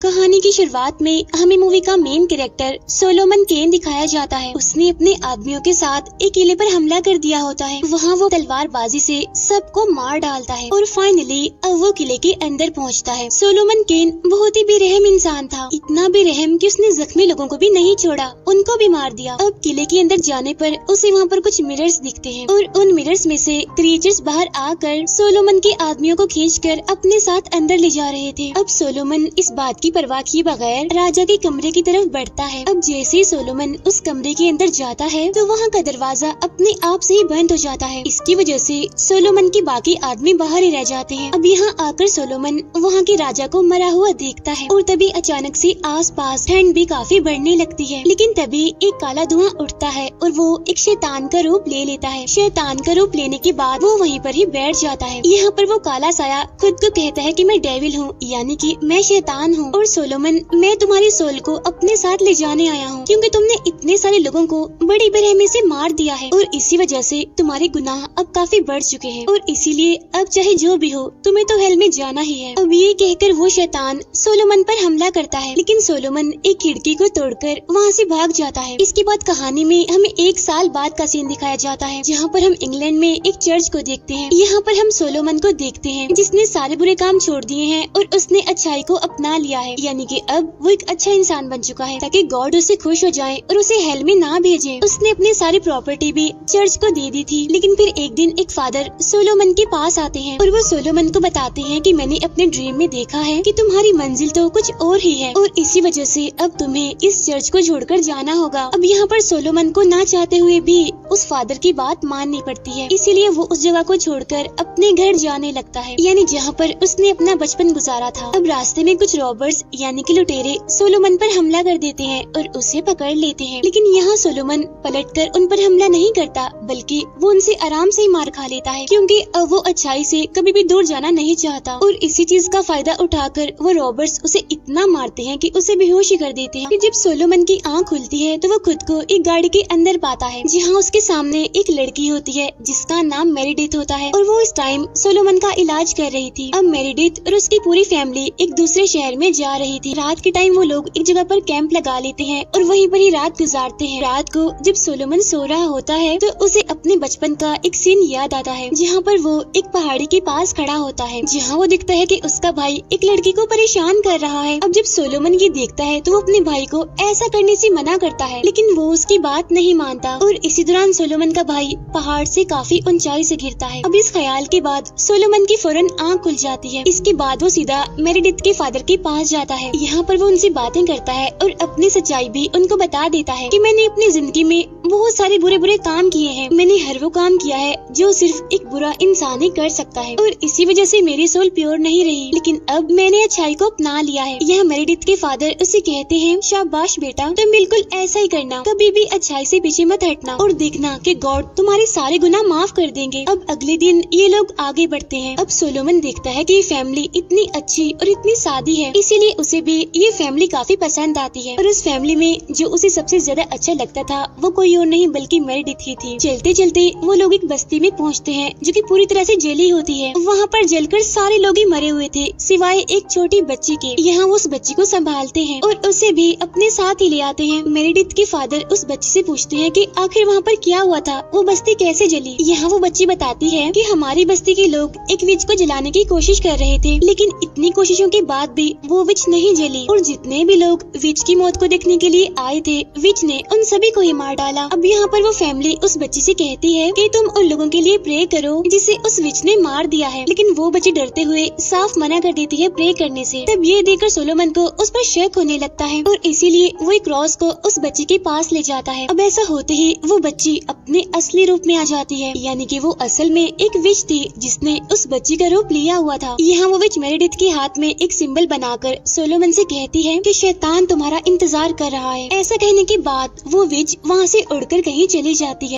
कहानी की शुरुआत में हमें मूवी का मेन कैरेक्टर सोलोमन केन दिखाया जाता है। उसने अपने आदमियों के साथ एक किले पर हमला कर दिया होता है। वहाँ वो तलवारबाजी से सबको मार डालता है और फाइनली अब वो किले के अंदर पहुँचता है। सोलोमन केन बहुत ही बेरहम इंसान था, इतना बेरहम कि उसने जख्मी लोगों को भी नहीं छोड़ा, उनको भी मार दिया। अब किले के अंदर जाने पर उसे वहाँ पर कुछ मिरर्स दिखते हैं और उन मिरर्स में से क्रीचर्स बाहर आकर सोलोमन के आदमियों को खींचकर अपने साथ अंदर ले जा रहे थे। अब सोलोमन इस बात की परवाह किए बगैर राजा के कमरे की तरफ बढ़ता है। अब जैसे ही सोलोमन उस कमरे के अंदर जाता है तो वहाँ का दरवाजा अपने आप से ही बंद हो जाता है। इसकी वजह से सोलोमन के बाकी आदमी बाहर ही रह जाते हैं। अब यहाँ आकर सोलोमन वहाँ के राजा को मरा हुआ देखता है और तभी अचानक से आसपास ठंड भी काफी बढ़ने लगती है। लेकिन तभी एक काला धुआं उठता है और वो एक शैतान का रूप ले लेता है। शैतान का रूप लेने के बाद वो वहीं पर ही बैठ जाता है। यहाँ पर वो काला साया खुद को कहता है कि मैं डेविल हूँ, यानी कि मैं शैतान हूँ, और सोलोमन मैं तुम्हारी सोल को अपने साथ ले जाने आया हूँ क्योंकि तुमने इतने सारे लोगों को बड़ी बेरहमी से मार दिया है और इसी वजह से तुम्हारे गुनाह अब काफी बढ़ चुके हैं और इसीलिए अब चाहे जो भी हो तुम्हें तो हेल में जाना ही है। अब ये कहकर वो शैतान सोलोमन पर हमला करता है, लेकिन सोलोमन एक खिड़की को तोड़कर वहाँ से भाग जाता है। इसके बाद कहानी में हमें 1 साल बाद का सीन दिखाया जाता है जहाँ पर हम इंग्लैंड में एक चर्च को देखते हैं। यहाँ पर हम सोलोमन को देखते हैं जिसने सारे बुरे काम छोड़ दिए हैं और उसने अच्छाई को अपना लिया है, यानी कि अब वो एक अच्छा इंसान बन चुका है ताकि गॉड उससे खुश हो जाए और उसे हेल में ना भेजे। उसने अपनी सारी प्रॉपर्टी भी चर्च को दे दी थी। लेकिन फिर एक दिन एक फादर सोलोमन के पास आते हैं और वो सोलोमन को बताते हैं कि मैंने अपने ड्रीम में देखा है कि तुम्हारी मंजिल तो कुछ और ही है और इसी वजह से अब तुम्हें इस चर्च को छोड़कर जाना होगा। अब यहाँ पर सोलोमन को ना चाहते हुए भी उस फादर की बात माननी पड़ती है, इसीलिए वो उस जगह को छोड़कर अपने घर जाने लगता है, यानी जहाँ पर उसने अपना बचपन गुजारा था। अब रास्ते में कुछ रॉबर्स यानी कि लुटेरे सोलोमन पर हमला कर देते हैं और उसे पकड़ लेते हैं। लेकिन यहाँ सोलोमन पलटकर उन पर हमला नहीं करता, बल्कि वो उनसे आराम से ही मार खा लेता है क्योंकि अब वो अच्छाई से कभी भी दूर जाना नहीं चाहता। और इसी चीज का फायदा उठाकर वो रॉबर्स उसे इतना मारते हैं कि उसे बेहोश कर देते हैं। जब सोलोमन की आँख खुलती है तो वो खुद को एक गाड़ी के अंदर पाता है जहाँ उसके सामने एक लड़की होती है जिसका नाम मेरिडिथ होता है और वो इस टाइम सोलोमन का इलाज कर रही थी। अब मेरिडिथ और उसकी पूरी फैमिली एक दूसरे शहर में जा रही थी। रात के टाइम वो लोग एक जगह पर कैंप लगा लेते हैं और वहीं पर ही रात गुजारते हैं। रात को जब सोलोमन सो रहा होता है तो उसे अपने बचपन का एक सीन याद आता है जहाँ पर वो एक पहाड़ी के पास खड़ा होता है जहाँ वो दिखता है कि उसका भाई एक लड़की को परेशान कर रहा है। अब जब सोलोमन ये देखता है तो वो अपने भाई को ऐसा करने से मना करता है, लेकिन वो उसकी बात नहीं मानता और इसी दौरान सोलोमन का भाई पहाड़ से काफी ऊंचाई से गिरता है। अब इस ख्याल के बाद सोलोमन की फौरन आँख खुल जाती है। इसके बाद वो सीधा मेरिडिथ के फादर के पास जाता है। यहाँ पर वो उनसे बातें करता है और अपनी सच्चाई भी उनको बता देता है कि मैंने अपनी जिंदगी में बहुत सारे बुरे बुरे काम किए हैं। मैंने हर वो काम किया है जो सिर्फ एक बुरा इंसान ही कर सकता है और इसी वजह से मेरी सोल प्योर नहीं रही, लेकिन अब मैंने अच्छाई को अपना लिया है। यह मेरिडिथ के फादर उसे कहते हैं, शाबाश बेटा, तुम बिल्कुल ऐसा ही करना, कभी भी अच्छाई से पीछे मत हटना और देखना कि गॉड तुम्हारे सारे गुनाह माफ कर देंगे। अब अगले दिन ये लोग आगे बढ़ते हैं। अब सोलोमन देखता है कि ये फैमिली इतनी अच्छी और इतनी सादी है, इसीलिए उसे भी ये फैमिली काफी पसंद आती है और उस फैमिली में जो उसे सबसे ज्यादा अच्छा लगता था वो कोई और नहीं बल्कि मेरिडिथ ही थी। चलते चलते वो लोग एक बस्ती में पहुँचते हैं जो कि पूरी तरह से जली होती है। वहाँ पर जलकर सारे लोग ही मरे हुए थे सिवाय एक छोटी बच्ची के। यहाँ वो उस बच्ची को संभालते हैं और उसे भी अपने साथ ही ले आते हैं। मेरिडिथ के फादर उस बच्ची से पूछते हैं कि आखिर वहाँ पर क्या हुआ था, वो बस्ती कैसे जली। यहाँ वो बच्ची बताती है कि हमारी बस्ती के लोग एक विच को जलाने की कोशिश कर रहे थे, लेकिन इतनी कोशिशों के बाद भी वो विच नहीं जली और जितने भी लोग विच की मौत को देखने के लिए आए थे विच ने उन सभी को ही मार डाला। अब यहाँ पर वो फैमिली उस बच्ची से कहती है कि तुम उन लोगों के लिए प्रे करो जिसे उस विच ने मार दिया है, लेकिन वो बच्ची डरते हुए साफ मना कर देती है प्रे करने से। तब ये देखकर सोलोमन को उस पर शक होने लगता है और इसीलिए वो एक क्रॉस को उस बच्ची के पास ले जाता है। अब ऐसा होते ही वो बच्ची अपने असली रूप में आ जाती है, यानी कि वो असल में एक विच थी जिसने उस बच्ची का रूप लिया हुआ था। यहाँ वो विच मेरिडिथ के हाथ में एक सिंबल बनाकर सोलोमन से कहती है कि शैतान तुम्हारा इंतजार कर रहा है। ऐसा कहने के बाद वो विच वहाँ से उड़कर कहीं चली जाती है।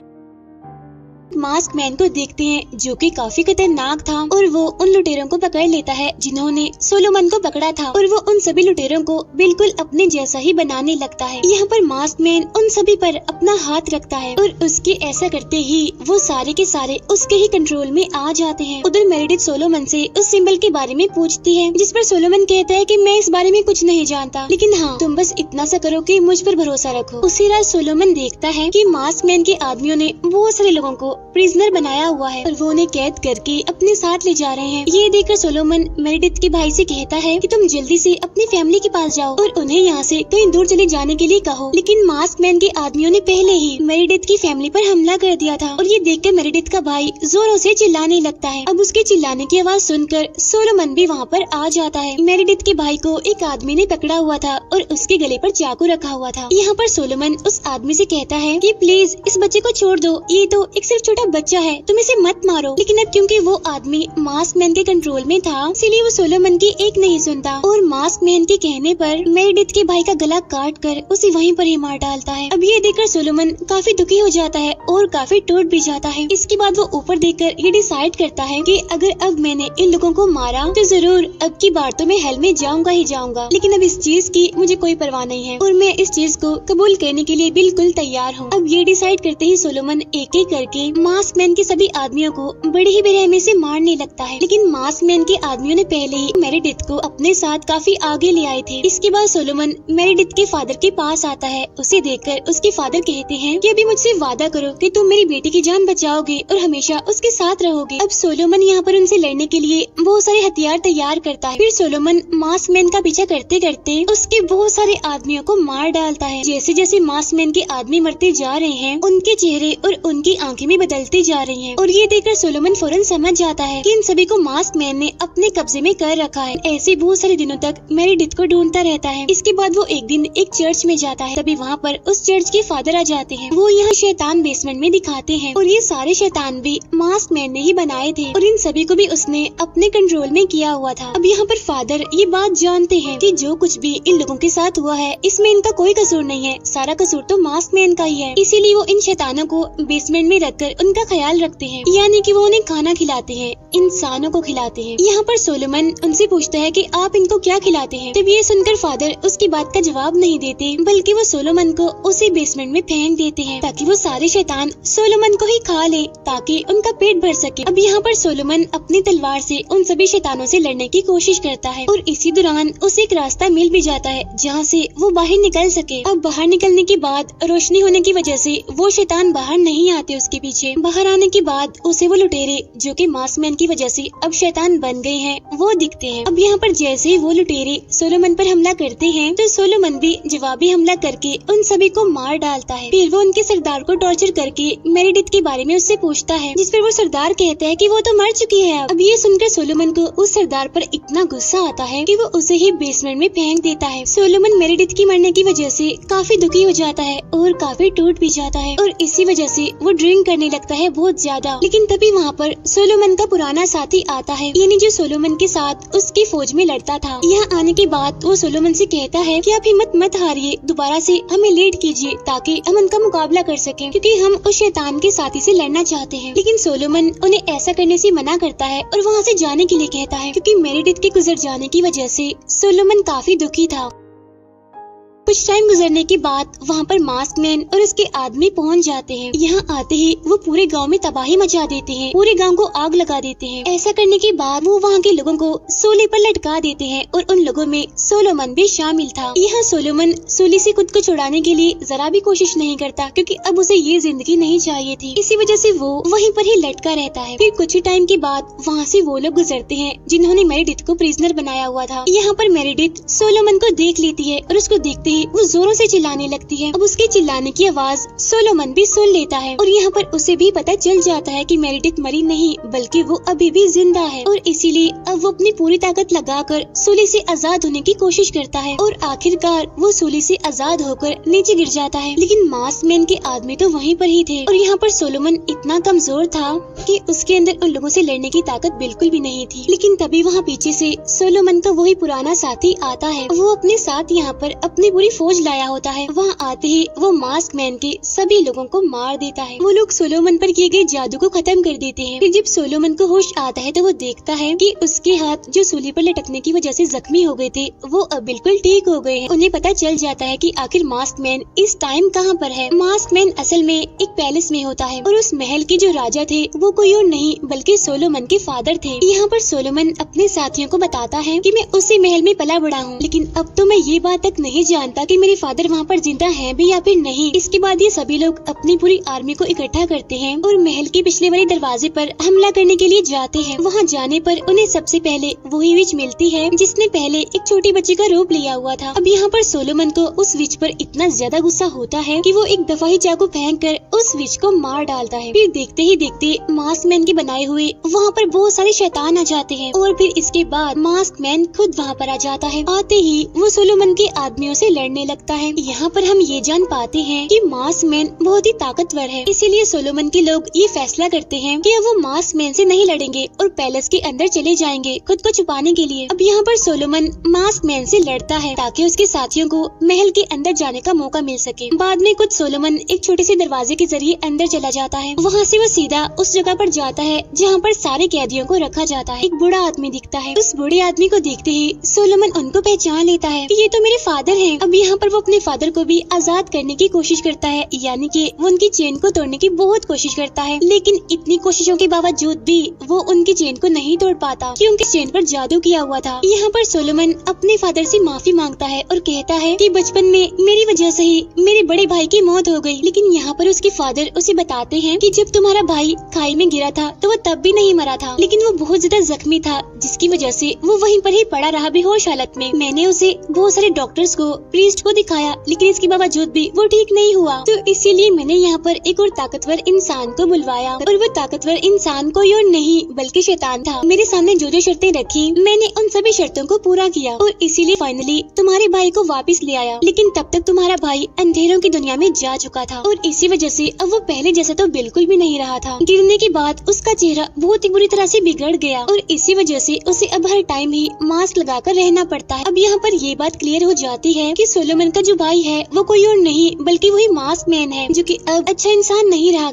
मास्क मैन को देखते हैं जो कि काफी खतरनाक था, और वो उन लुटेरों को पकड़ लेता है जिन्होंने सोलोमन को पकड़ा था, और वो उन सभी लुटेरों को बिल्कुल अपने जैसा ही बनाने लगता है। यहाँ पर मास्क मैन उन सभी पर अपना हाथ रखता है और उसके ऐसा करते ही वो सारे के सारे उसके ही कंट्रोल में आ जाते हैं। उधर मेरिडिथ सोलोमन से उस सिंबल के बारे में पूछती है, जिस पर सोलोमन कहता है कि मैं इस बारे में कुछ नहीं जानता, लेकिन हाँ तुम बस इतना सा करो कि मुझ पर भरोसा रखो। उसी रात सोलोमन देखता है कि मास्क मैन के आदमियों ने बहुत सारे लोगों को प्रिजनर बनाया हुआ है और वो उन्हें कैद करके अपने साथ ले जा रहे हैं। ये देखकर सोलोमन मेरिडिथ के भाई से कहता है कि तुम जल्दी से अपनी फैमिली के पास जाओ और उन्हें यहाँ से कहीं दूर चले जाने के लिए कहो। लेकिन मास्क मैन के आदमियों ने पहले ही मेरिडिथ की फैमिली पर हमला कर दिया था, और ये देखकर मेरिडिथ का भाई जोरों से चिल्लाने लगता है। अब उसके चिल्लाने की आवाज सुनकर सोलोमन भी वहाँ पर आ जाता है। मेरिडिथ के भाई को एक आदमी ने पकड़ा हुआ था और उसके गले पर चाकू रखा हुआ था। यहाँ पर सोलोमन उस आदमी से कहता है कि प्लीज इस बच्चे को छोड़ दो, ये तो एक सिर्फ छोटा बच्चा है, तुम इसे मत मारो। लेकिन अब क्योंकि वो आदमी मास्क मैन के कंट्रोल में था, इसीलिए वो सोलोमन की एक नहीं सुनता और मास्क मैन के कहने पर मेरिडिथ के भाई का गला काट कर उसे वहीं पर ही मार डालता है। अब ये देखकर सोलोमन काफी दुखी हो जाता है और काफी टूट भी जाता है। इसके बाद वो ऊपर देखकर ये डिसाइड करता है कि अगर अब मैंने इन लोगों को मारा तो जरूर अब की बार तो मैं हेल में जाऊंगा ही जाऊंगा, लेकिन अब इस चीज की मुझे कोई परवाह नहीं है और मैं इस चीज को कबूल करने के लिए बिल्कुल तैयार हूँ। अब ये डिसाइड करते ही सोलोमन एक एक करके मास्क मैन के सभी आदमियों को बड़े ही बेरहमी से मारने लगता है, लेकिन मास्क मैन के आदमियों ने पहले ही मेरिडिथ को अपने साथ काफी आगे ले आए थे। इसके बाद सोलोमन मेरिडिथ के फादर के पास आता है। उसे देखकर उसके फादर कहते हैं कि अभी मुझसे वादा करो कि तुम मेरी बेटी की जान बचाओगे और हमेशा उसके साथ रहोगे। अब सोलोमन यहाँ पर उनसे लड़ने के लिए बहुत सारे हथियार तैयार करता है। फिर सोलोमन मास्क मैन का पीछा करते करते उसके बहुत सारे आदमियों को मार डालता है। जैसे जैसे मास्क मैन के आदमी मरते जा रहे हैं, उनके चेहरे और उनकी आंखें भी बदलती जा रही हैं, और ये देखकर सोलोमन फौरन समझ जाता है कि इन सभी को मास्क मैन ने अपने कब्जे में कर रखा है। ऐसे बहुत सारे दिनों तक मेरिडिथ को ढूंढता रहता है। इसके बाद वो एक दिन एक चर्च में जाता है, तभी वहाँ पर उस चर्च के फादर आ जाते हैं। वो यहाँ शैतान बेसमेंट में दिखाते हैं और ये सारे शैतान भी मास्क मैन ने ही बनाए थे और इन सभी को भी उसने अपने कंट्रोल में किया हुआ था। अब यहाँ पर फादर ये बात जानते हैं कि जो कुछ भी इन लोगों के साथ हुआ है इसमें इनका कोई कसूर नहीं है, सारा कसूर तो मास्क मैन का ही है। इसीलिए वो इन शैतानों को बेसमेंट में रखकर उनका ख्याल रखते हैं, यानी कि वो उन्हें खाना खिलाते हैं, इंसानों को खिलाते हैं। यहाँ पर सोलोमन उनसे पूछता है कि आप इनको क्या खिलाते हैं। तब ये सुनकर फादर उसकी बात का जवाब नहीं देते, बल्कि वो सोलोमन को उसी बेसमेंट में फेंक देते हैं ताकि वो सारे शैतान सोलोमन को ही खा ले ताकि उनका पेट भर सके। अब यहाँ पर सोलोमन अपनी तलवार से उन सभी शैतानों से लड़ने की कोशिश करता है और इसी दौरान उसे एक रास्ता मिल भी जाता है जहाँ से वो बाहर निकल सके। अब बाहर निकलने के बाद रोशनी होने की वजह से वो शैतान बाहर नहीं आते उसके पीछे। बाहर आने के बाद उसे वो लुटेरे जो कि मास्क मैन की वजह से अब शैतान बन गए हैं वो दिखते हैं। अब यहाँ पर जैसे ही वो लुटेरे सोलोमन पर हमला करते हैं तो सोलोमन भी जवाबी हमला करके उन सभी को मार डालता है। फिर वो उनके सरदार को टॉर्चर करके मेरिडिथ के बारे में उससे पूछता है, जिस पर वो सरदार कहता है कि वो तो मर चुकी है। अब ये सुनकर सोलोमन को उस सरदार पर इतना गुस्सा आता है कि वो उसे ही बेसमेंट में फेंक देता है। सोलोमन मेरिडिथ की मरने की वजह से काफी दुखी हो जाता है और काफी टूट भी जाता है और इसी वजह से वो ड्रिंक करने लगता है बहुत ज्यादा। लेकिन तभी वहाँ पर सोलोमन का पुराना साथी आता है, यानी जो सोलोमन के साथ उसकी फौज में लड़ता था। यहाँ आने के बाद वो सोलोमन से कहता है कि आप हिम्मत मत हारिए, दोबारा से हमें लीड कीजिए ताकि हम उनका मुकाबला कर सकें, क्योंकि हम उस शैतान के साथी से लड़ना चाहते हैं। लेकिन सोलोमन उन्हें ऐसा करने से मना करता है और वहाँ से जाने के लिए कहता है, क्योंकि मेरिडिथ के गुजर जाने की वजह से सोलोमन काफी दुखी था। कुछ टाइम गुजरने के बाद वहाँ पर मास्क मैन और उसके आदमी पहुँच जाते हैं। यहाँ आते ही वो पूरे गांव में तबाही मचा देते हैं, पूरे गांव को आग लगा देते हैं। ऐसा करने के बाद वो वहाँ के लोगों को सूली पर लटका देते हैं और उन लोगों में सोलोमन भी शामिल था। यहाँ सोलोमन सूली से खुद को छुड़ाने के लिए जरा भी कोशिश नहीं करता, क्योंकि अब उसे ये जिंदगी नहीं चाहिए थी। इसी वजह से वो वहीं पर ही लटका रहता है। फिर कुछ ही टाइम के बाद वहाँ से वो लोग गुजरते हैं जिन्होंने मेरिडिथ को प्रिजनर बनाया हुआ था। यहाँ पर मेरिडिथ सोलोमन को देख लेती है और उसको देखते ही वो जोरों से चिल्लाने लगती है। अब उसके चिल्लाने की आवाज सोलोमन भी सुन लेता है और यहाँ पर उसे भी पता चल जाता है कि मेरिडिथ मरी नहीं बल्कि वो अभी भी जिंदा है, और इसीलिए अब वो अपनी पूरी ताकत लगाकर सूली से आजाद होने की कोशिश करता है और आखिरकार वो सूली से आजाद होकर नीचे गिर जाता है। लेकिन मास्क मैन के आदमी तो वहीं पर ही थे और यहाँ पर सोलोमन इतना कमजोर था कि उसके अंदर उन लोगों से लड़ने की ताकत बिल्कुल भी नहीं थी। लेकिन तभी वहाँ पीछे से सोलोमन का वही पुराना साथी आता है। वो अपने साथ यहाँ पर अपनी पूरी फौज लाया होता है। वहाँ आते ही वो मास्क मैन के सभी लोगों को मार देता है। वो लोग सोलोमन पर किए गए जादू को खत्म कर देते हैं। फिर जब सोलोमन को होश आता है तो वो देखता है कि उसके हाथ जो सूली पर लटकने की वजह से जख्मी हो गए थे वो अब बिल्कुल ठीक हो गए हैं। उन्हें पता चल जाता है कि आखिर मास्क मैन इस टाइम कहाँ पर है। मास्क मैन असल में एक पैलेस में होता है और उस महल के जो राजा थे वो कोई और नहीं बल्कि सोलोमन के फादर थे। यहाँ पर सोलोमन अपने साथियों को बताता है कि मैं उसी महल में पला बड़ा हूँ, लेकिन अब तो मैं ये बात तक नहीं जानता कि मेरे फादर वहाँ पर जिंदा हैं भी या फिर नहीं। इसके बाद ये सभी लोग अपनी पूरी आर्मी को इकट्ठा करते हैं और महल के पिछले वाले दरवाजे पर हमला करने के लिए जाते हैं। वहाँ जाने पर उन्हें सबसे पहले वही विच मिलती है जिसने पहले एक छोटी बच्ची का रूप लिया हुआ था। अब यहाँ पर सोलोमन को उस विच पर इतना ज्यादा गुस्सा होता है कि वो एक दफा ही चाकू फेंक कर उस विच को मार डालता है। फिर देखते ही देखते मास्क मैन के बनाए हुए वहाँ पर बहुत सारे शैतान आ जाते हैं और फिर इसके बाद मास्क मैन खुद वहाँ पर आ जाता है। आते ही वो सोलोमन के आदमियों से लड़ने लगता है। यहाँ पर हम ये जान पाते हैं कि मास्क मैन बहुत ही ताकतवर है, इसीलिए सोलोमन के लोग ये फैसला करते हैं कि अब वो मास्क मैन से नहीं लड़ेंगे और पैलेस के अंदर चले जाएंगे खुद को छुपाने के लिए। अब यहाँ पर सोलोमन मास्क मैन से लड़ता है ताकि उसके साथियों को महल के अंदर जाने का मौका मिल सके। बाद में खुद सोलोमन एक छोटे से दरवाजे के जरिए अंदर चला जाता है। वहाँ से वो सीधा उस जगह पर जाता है जहाँ पर सारे कैदियों को रखा जाता है। एक बूढ़ा आदमी दिखता है। उस बूढ़े आदमी को देखते ही सोलोमन उनको पहचान लेता है कि ये तो मेरे फादर हैं। अब यहाँ पर वो अपने फादर को भी आजाद करने की कोशिश करता है, यानी कि वो उनकी चेन को तोड़ने की बहुत कोशिश करता है, लेकिन इतनी कोशिशों के बावजूद भी वो उनकी चेन को नहीं तोड़ पाता क्योंकि चेन पर जादू किया हुआ था। यहाँ पर सोलोमन अपने फादर से माफी मांगता है और कहता है कि बचपन में मेरी वजह से ही मेरे बड़े भाई की मौत हो गई। लेकिन यहाँ पर उसके फादर उसे बताते हैं कि जब तुम्हारा भाई खाई में गिरा था तो वो तब भी नहीं मरा था, लेकिन वो बहुत ज्यादा जख्मी था जिसकी वजह से वो वहीं पर ही पड़ा रहा बेहोश हालत में। मैंने उसे बहुत सारे डॉक्टर्स को, प्रीस्ट को दिखाया, लेकिन इसके बावजूद भी वो ठीक नहीं हुआ। तो इसीलिए मैंने यहाँ पर एक और ताकतवर इंसान को बुलवाया और वो ताकतवर इंसान कोई और नहीं बल्कि शैतान था। मेरे सामने जो जो शर्तें रखी मैंने उन सभी शर्तों को पूरा किया और इसीलिए फाइनली तुम्हारे भाई को वापस ले आया। लेकिन तब तक तुम्हारा भाई अंधेरों की दुनिया में जा चुका था और इसी वजह से अब वो पहले जैसा तो बिल्कुल भी नहीं रहा था। गिरने के बाद उसका चेहरा बहुत ही बुरी तरह से बिगड़ गया और इसी वजह से उसे अब हर टाइम ही मास्क लगाकर रहना पड़ता है। अब यहाँ पर ये बात क्लियर हो जाती है कि सोलोमन का जो भाई है वो कोई और नहीं बल्कि वही मास्क मैन है, जो कि अब अच्छा इंसान नहीं रहा।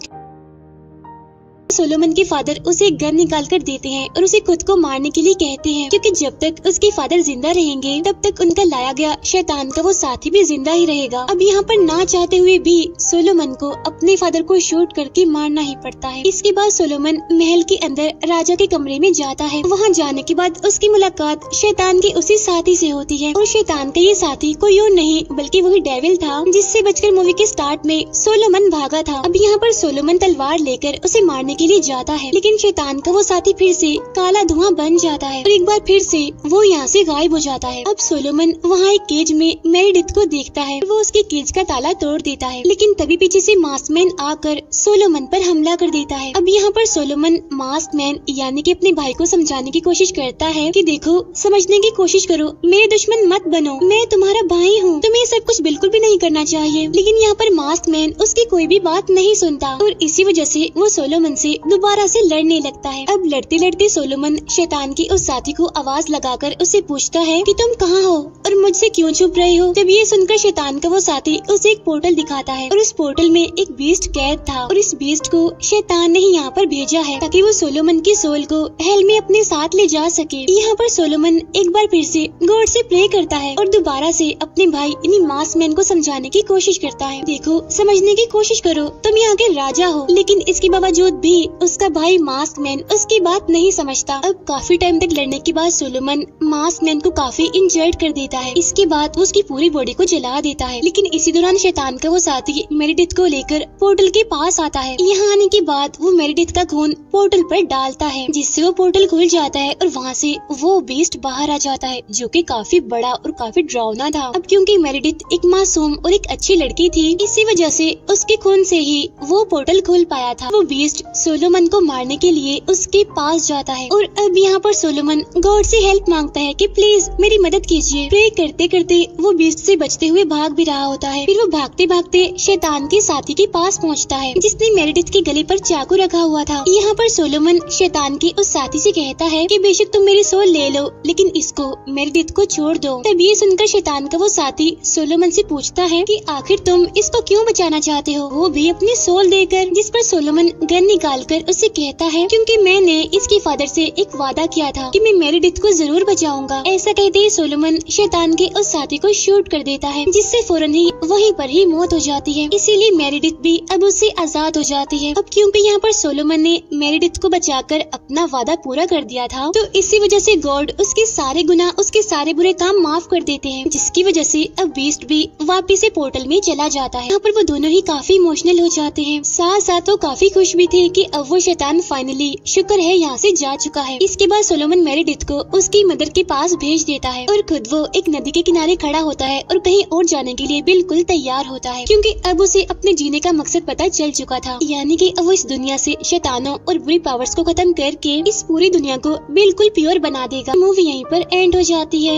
सोलोमन के फादर उसे एक गन निकाल कर देते हैं और उसे खुद को मारने के लिए कहते हैं, क्योंकि जब तक उसके फादर जिंदा रहेंगे तब तक उनका लाया गया शैतान का वो साथी भी जिंदा ही रहेगा। अब यहाँ पर ना चाहते हुए भी सोलोमन को अपने फादर को शूट करके मारना ही पड़ता है। इसके बाद सोलोमन महल के अंदर राजा के कमरे में जाता है। वहाँ जाने के बाद उसकी मुलाकात शैतान के उसी साथी से होती है और शैतान का ये साथी कोई और नहीं बल्कि वही डेविल था जिससे बचकर मूवी के स्टार्ट में सोलोमन भागा था। अब यहाँ पर सोलोमन तलवार लेकर उसे मारने के लिए जाता है, लेकिन शैतान का वो साथी फिर से काला धुआं बन जाता है और एक बार फिर से वो यहाँ से गायब हो जाता है। अब सोलोमन वहाँ एक केज में मेरिडिथ को देखता है, वो उसके केज का ताला तोड़ देता है, लेकिन तभी पीछे से मास्कमैन आकर सोलोमन पर हमला कर देता है। अब यहाँ पर सोलोमन मास्कमैन यानी कि अपने भाई को समझाने की कोशिश करता है कि देखो, समझने की कोशिश करो, मेरे दुश्मन मत बनो, मैं तुम्हारा भाई हूँ, तुम्हें सब कुछ बिल्कुल भी नहीं करना चाहिए। लेकिन यहाँ पर मास्कमैन उसकी कोई भी बात नहीं सुनता और इसी वजह से वो सोलोमन से दोबारा से लड़ने लगता है। अब लड़ते लड़ते सोलोमन शैतान की उस साथी को आवाज लगाकर उससे पूछता है कि तुम कहाँ हो और मुझसे क्यों छुप रहे हो। जब ये सुनकर शैतान का वो साथी उसे एक पोर्टल दिखाता है और उस पोर्टल में एक बीस्ट कैद था और इस बीस्ट को शैतान ने यहाँ पर भेजा है ताकि वो सोलोमन की सोल को हेल में अपने साथ ले जा सके। यहाँ पर सोलोमन एक बार फिर से गॉड से प्रे करता है और दोबारा से अपने भाई यानी मास्कमैन को समझाने की कोशिश करता है, देखो, समझने की कोशिश करो, तुम यहाँ के राजा हो। लेकिन इसके बावजूद भी उसका भाई मास्कमैन उसकी बात नहीं समझता। अब काफी टाइम तक लड़ने के बाद सोलोमन मास्कमैन को काफी इंजर्ड कर देता है। इसके बाद वो उसकी पूरी बॉडी को जला देता है, लेकिन इसी दौरान शैतान का वो साथी मेरिडिथ को लेकर पोर्टल के पास आता है। यहाँ आने के बाद वो मेरिडिथ का खून पोर्टल पर डालता है, जिससे वो पोर्टल खुल जाता है और वहाँ से वो बीस्ट बाहर आ जाता है, जो कि काफी बड़ा और काफी डरावना था। अब क्योंकि मेरिडिथ एक मासूम और एक अच्छी लड़की थी, इसी वजह से उसके खून से ही वो पोर्टल खुल पाया था। वो बीस्ट सोलोमन को मारने के लिए उसके पास जाता है। और अब यहाँ पर सोलोमन गॉड से हेल्प मांगता है कि प्लीज मेरी मदद कीजिए। प्रे करते करते वो बीस्ट से बचते हुए भाग भी रहा होता है। फिर वो भागते भागते शैतान के साथी के पास पहुँचता है जिसने मेरेडिथ के गले पर चाकू रखा हुआ था। यहाँ पर सोलोमन शैतान के उस साथी से कहता है कि बेशक तुम मेरी सोल ले लो लेकिन इसको मेरेडिथ को छोड़ दो। तब ये सुनकर शैतान का वो साथी सोलोमन से पूछता है कि आखिर तुम इसको क्यों बचाना चाहते हो, वो भी अपनी सोल देकर। जिस पर सोलोमन गन निकालकर उससे कहता है क्योंकि मैंने इसके फादर से एक वादा किया था कि मैं मेरेडिथ को जरूर बचाऊंगा। ऐसा कहते ही सोलोमन शैतान के उस साथी को शूट कर देता है जिससे फौरन ही वहीं पर ही मौत हो जाती है। इसीलिए मेरेडिथ भी अब उससे आजाद हो जाती है। अब क्योंकि यहाँ पर सोलोमन ने मेरेडिथ को बचाकर अपना वादा पूरा कर दिया था तो इसी वजह से गॉड उसके सारे गुनाह, उसके सारे बुरे काम माफ कर देते हैं, जिसकी वजह से अब बीस्ट भी वापिस से पोर्टल में चला जाता है। यहाँ पर वो दोनों ही काफी इमोशनल हो जाते हैं। साथ साथ वो काफी खुश भी थे कि अब वो शैतान फाइनली शुक्र है यहाँ से जा चुका है। इसके बाद सोलोमन मेरेडिथ को उसकी मदर के पास भेज देता है और खुद वो एक नदी के किनारे खड़ा होता है और कहीं और जाने के लिए बिल्कुल तैयार होता है क्योंकि अब उसे अपने जीने का मकसद पता चल चुका था, यानी कि अब वो इस दुनिया से शैतानों और बुरी पावर्स को खत्म करके इस पूरी दुनिया को बिल्कुल प्योर बना देगा। मूवी यहीं पर एंड हो जाती है।